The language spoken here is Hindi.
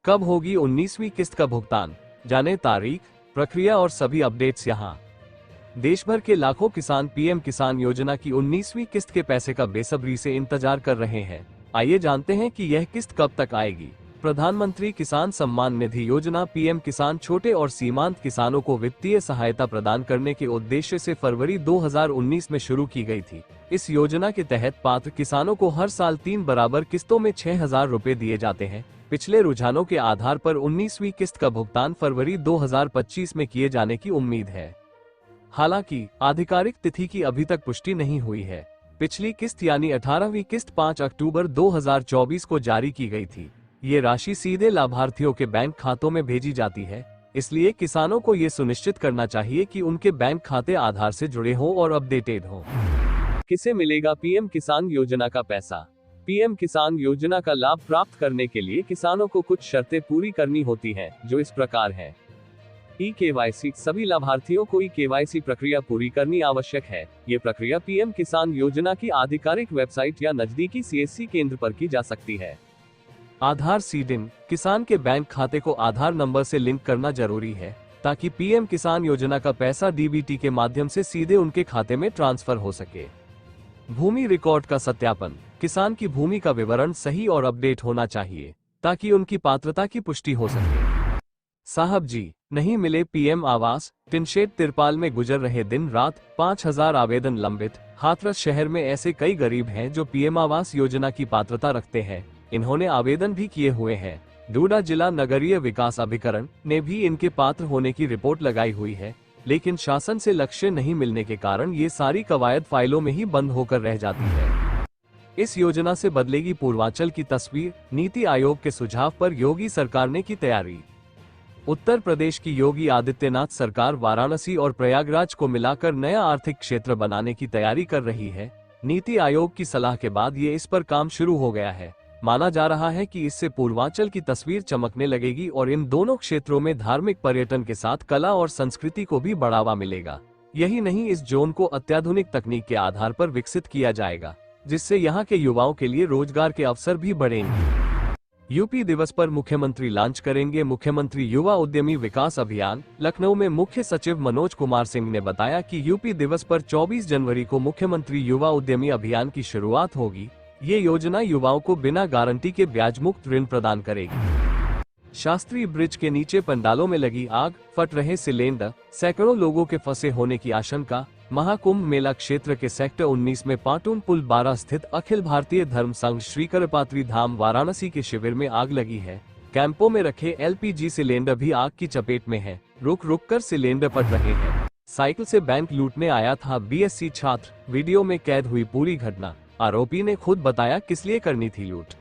कब होगी 19वीं किस्त का भुगतान? जाने तारीख, प्रक्रिया और सभी अपडेट्स यहाँ। देश भर के लाखों किसान पीएम किसान योजना की 19वीं किस्त के पैसे का बेसब्री से इंतजार कर रहे हैं। आइए जानते हैं कि यह किस्त कब तक आएगी। प्रधानमंत्री किसान सम्मान निधि योजना पीएम किसान छोटे और सीमांत किसानों को वित्तीय सहायता प्रदान करने के उद्देश्य से फरवरी 2019 में शुरू की गई थी। इस योजना के तहत पात्र किसानों को हर साल 3 बराबर किस्तों में 6,000 रुपए दिए जाते हैं। पिछले रुझानों के आधार पर 19वीं किस्त का भुगतान फरवरी 2025 में किए जाने की उम्मीद है। हालांकि आधिकारिक तिथि की अभी तक पुष्टि नहीं हुई है। पिछली किस्त यानी 18वीं किस्त 5 अक्टूबर 2024 को जारी की गई थी। ये राशि सीधे लाभार्थियों के बैंक खातों में भेजी जाती है, इसलिए किसानों को ये सुनिश्चित करना चाहिए कि उनके बैंक खाते आधार से जुड़े हों और अपडेटेड हों। किसे मिलेगा पीएम किसान योजना का पैसा? पीएम किसान योजना का लाभ प्राप्त करने के लिए किसानों को कुछ शर्तें पूरी करनी होती हैं, जो इस प्रकार हैं। ई-केवाईसी। सभी लाभार्थियों को ई-केवाईसी प्रक्रिया पूरी करनी आवश्यक है। ये प्रक्रिया पीएम किसान योजना की आधिकारिक वेबसाइट या नजदीकी सीएससी केंद्र पर की जा सकती है। आधार सीडिंग। किसान के बैंक खाते को आधार नंबर से लिंक करना जरूरी है, ताकि पीएम किसान योजना का पैसा डीबीटी के माध्यम से सीधे उनके खाते में ट्रांसफर हो सके। भूमि रिकॉर्ड का सत्यापन। किसान की भूमि का विवरण सही और अपडेट होना चाहिए, ताकि उनकी पात्रता की पुष्टि हो सके। साहब जी, नहीं मिले पीएम आवास? टिनशेड तिरपाल में गुजर रहे दिन रात 5,000 आवेदन लंबित। हाथरस शहर में ऐसे कई गरीब हैं जो पीएम आवास योजना की पात्रता रखते हैं। इन्होंने आवेदन भी किए हुए हैं। डोडा जिला नगरीय विकास अभिकरण ने भी इनके पात्र होने की रिपोर्ट लगाई हुई है, लेकिन शासन से लक्ष्य नहीं मिलने के कारण ये सारी कवायद फाइलों में ही बंद होकर रह जाती है। इस योजना से बदलेगी पूर्वांचल की तस्वीर। नीति आयोग के सुझाव पर योगी सरकार ने की तैयारी। उत्तर प्रदेश की योगी आदित्यनाथ सरकार वाराणसी और प्रयागराज को मिलाकर नया आर्थिक क्षेत्र बनाने की तैयारी कर रही है। नीति आयोग की सलाह के बाद ये इस पर काम शुरू हो गया है। माना जा रहा है कि इससे पूर्वांचल की तस्वीर चमकने लगेगी और इन दोनों क्षेत्रों में धार्मिक पर्यटन के साथ कला और संस्कृति को भी बढ़ावा मिलेगा। यही नहीं, इस जोन को अत्याधुनिक तकनीक के आधार पर विकसित किया जाएगा, जिससे यहाँ के युवाओं के लिए रोजगार के अवसर भी बढ़ेंगे। यूपी दिवस पर मुख्यमंत्री लॉन्च करेंगे मुख्यमंत्री युवा उद्यमी विकास अभियान। लखनऊ में मुख्य सचिव मनोज कुमार सिंह ने बताया कि यूपी दिवस पर 24 जनवरी को मुख्यमंत्री युवा उद्यमी अभियान की शुरुआत होगी। ये योजना युवाओं को बिना गारंटी के ब्याज मुक्त ऋण प्रदान करेगी। शास्त्री ब्रिज के नीचे पंडालों में लगी आग, फट रहे सिलेंडर, सैकड़ों लोगों के फंसे होने की आशंका। महाकुंभ मेला क्षेत्र के सेक्टर 19 में पाटून पुल 12 स्थित अखिल भारतीय धर्म संघ श्री करपात्री धाम वाराणसी के शिविर में आग लगी है। कैंपों में रखे एलपीजी सिलेंडर भी आग की चपेट में है। रुक रुक कर सिलेंडर फट रहे हैं। साइकिल से बैंक लूटने आया था बीएससी छात्र। वीडियो में कैद हुई पूरी घटना। आरोपी ने खुद बताया किस लिए करनी थी लूट।